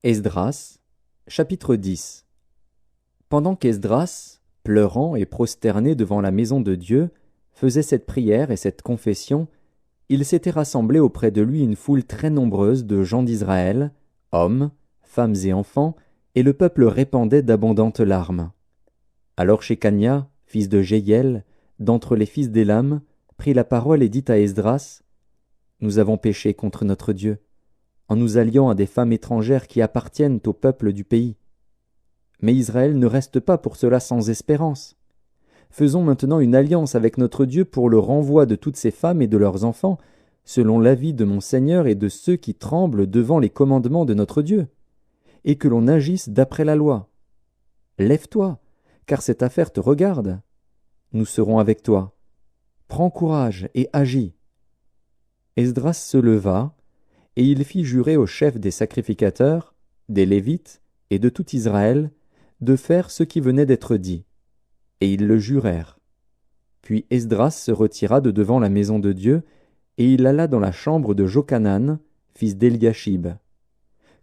Esdras, chapitre 10. Pendant qu'Esdras, pleurant et prosterné devant la maison de Dieu, faisait cette prière et cette confession, il s'était rassemblé auprès de lui une foule très nombreuse de gens d'Israël, hommes, femmes et enfants, et le peuple répandait d'abondantes larmes. Alors Shekania, fils de Jéhiel, d'entre les fils d'Élam, prit la parole et dit à Esdras: « Nous avons péché contre notre Dieu, en nous alliant à des femmes étrangères qui appartiennent au peuple du pays. Mais Israël ne reste pas pour cela sans espérance. Faisons maintenant une alliance avec notre Dieu pour le renvoi de toutes ces femmes et de leurs enfants, selon l'avis de mon Seigneur et de ceux qui tremblent devant les commandements de notre Dieu, et que l'on agisse d'après la loi. Lève-toi, car cette affaire te regarde. Nous serons avec toi. Prends courage et agis. » Esdras se leva, et il fit jurer aux chefs des sacrificateurs, des Lévites et de tout Israël de faire ce qui venait d'être dit. Et ils le jurèrent. Puis Esdras se retira de devant la maison de Dieu, et il alla dans la chambre de Jochanan, fils d'Eliashib.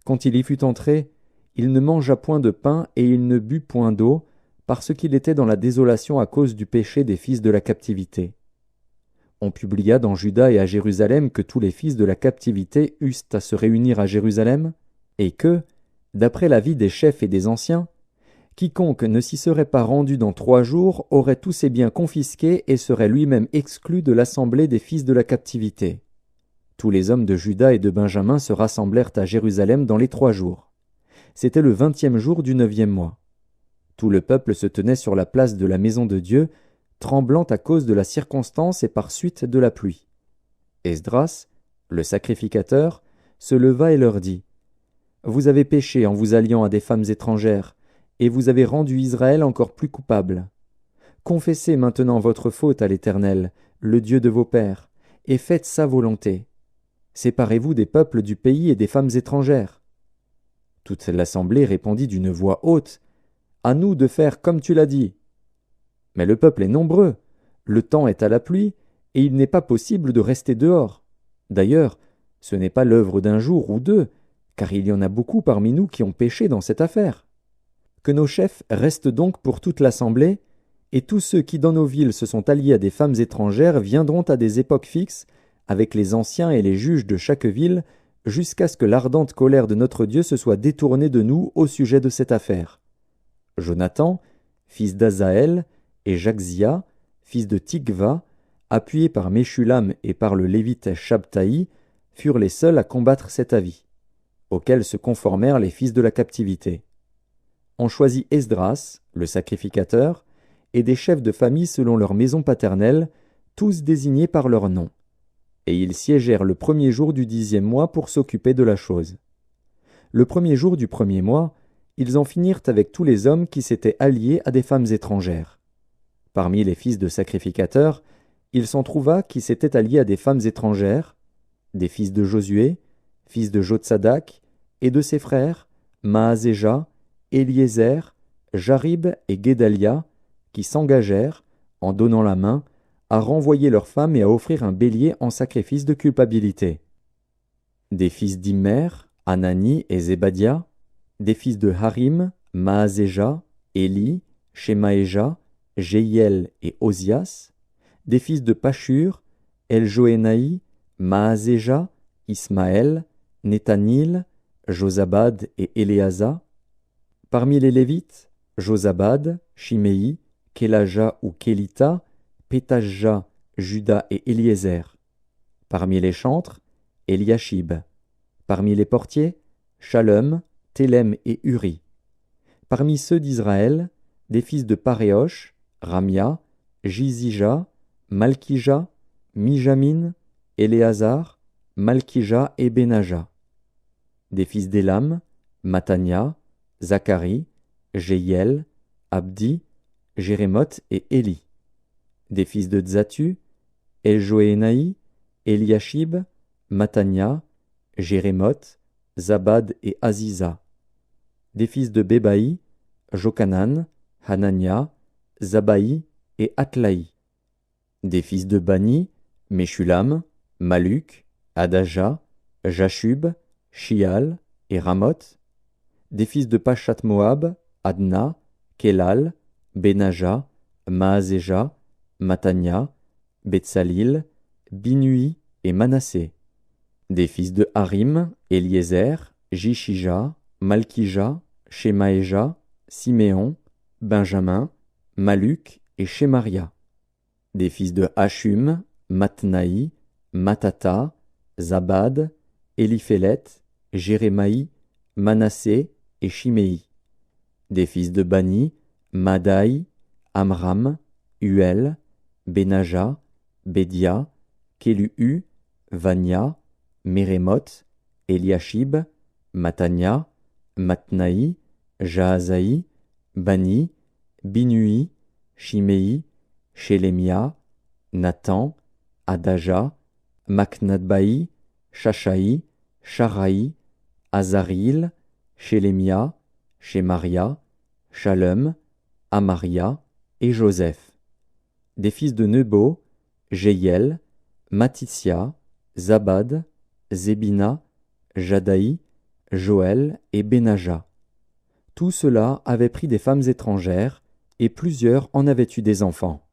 Quand il y fut entré, il ne mangea point de pain et il ne but point d'eau, parce qu'il était dans la désolation à cause du péché des fils de la captivité. On publia dans Juda et à Jérusalem que tous les fils de la captivité eussent à se réunir à Jérusalem, et que, d'après l'avis des chefs et des anciens, quiconque ne s'y serait pas rendu dans 3 jours aurait tous ses biens confisqués et serait lui-même exclu de l'assemblée des fils de la captivité. Tous les hommes de Juda et de Benjamin se rassemblèrent à Jérusalem dans les 3 jours. C'était le 20e jour du 9e mois. Tout le peuple se tenait sur la place de la maison de Dieu, tremblant à cause de la circonstance et par suite de la pluie. Esdras, le sacrificateur, se leva et leur dit: « Vous avez péché en vous alliant à des femmes étrangères, et vous avez rendu Israël encore plus coupable. Confessez maintenant votre faute à l'Éternel, le Dieu de vos pères, et faites sa volonté. Séparez-vous des peuples du pays et des femmes étrangères. » Toute l'assemblée répondit d'une voix haute: « À nous de faire comme tu l'as dit. » Mais le peuple est nombreux, le temps est à la pluie, et il n'est pas possible de rester dehors. D'ailleurs, ce n'est pas l'œuvre d'un jour ou 2, car il y en a beaucoup parmi nous qui ont péché dans cette affaire. Que nos chefs restent donc pour toute l'assemblée, et tous ceux qui dans nos villes se sont alliés à des femmes étrangères viendront à des époques fixes, avec les anciens et les juges de chaque ville, jusqu'à ce que l'ardente colère de notre Dieu se soit détournée de nous au sujet de cette affaire. Jonathan, fils d'Azaël, et Jaxia, fils de Tikva, appuyés par Meshulam et par le Lévite Shabtaï, furent les seuls à combattre cet avis, auquel se conformèrent les fils de la captivité. On choisit Esdras, le sacrificateur, et des chefs de famille selon leur maison paternelle, tous désignés par leur nom. Et ils siégèrent le 1er jour du 10e mois pour s'occuper de la chose. Le 1er jour du 1er mois, ils en finirent avec tous les hommes qui s'étaient alliés à des femmes étrangères. Parmi les fils de sacrificateurs, il s'en trouva qui s'étaient alliés à des femmes étrangères, des fils de Josué, fils de Jotsadak, et de ses frères, Maazéja, Éliézer, Jarib et Guédalia, qui s'engagèrent, en donnant la main, à renvoyer leurs femmes et à offrir un bélier en sacrifice de culpabilité. Des fils d'Immer, Anani et Zébadia, des fils de Harim, Maazéja, Éli, Shemaéja, Jéhiel et Osias, des fils de Pashur, Eljoénaï, Maazéja, Ismaël, Nethanil, Josabad et Éléasa. Parmi les Lévites, Josabad, Shiméi, Kélaja ou Kélita, Pétajja, Juda et Éliézer. Parmi les chantres, Eliashib. Parmi les portiers, Shalom, Télem et Uri. Parmi ceux d'Israël, des fils de Paréosh, Ramia, Jizija, Malkija, Mijamin, Éléazar, Malkija et Benaja. Des fils d'Élam, Matania, Zacharie, Jéhiel, Abdi, Jérémoth et Éli. Des fils de Tzatu, Eljoénaï, Eliashib, Matania, Jérémoth, Zabad et Aziza. Des fils de Bébaï, Jochanan, Hanania, Zabaï et Atlaï. Des fils de Bani, Meshulam, Maluk, Adaja, Jashub, Shial et Ramoth. Des fils de Pachat-Moab, Adna, Kelal, Benaja, Maazéja, Matania, Betsalil, Binui et Manassé. Des fils de Harim, Eliezer, Jishija, Malkija, Shemaéja, Siméon, Benjamin, Maluc et Shemaria. Des fils de Hashum, Matnaï, Matata, Zabad, Éliphélet, Jérémaï, Manassé et Shimei. Des fils de Bani, Madaï, Amram, Uel, Benaja, Bédia, Kélu, Vania, Mérémoth, Eliashib, Matania, Matnaï, Jaazaï, Bani, Binui, Shimei, Shelemia, Nathan, Adaja, Maknadbaï, Shashaï, Sharaï, Azaril, Shelemia, Shemaria, Shalom, Amaria et Joseph. Des fils de Nebo, Jéiel, Matithia, Zabad, Zébina, Jadaï, Joël et Benaja. Tous ceux-là avaient pris des femmes étrangères, et plusieurs en avaient eu des enfants.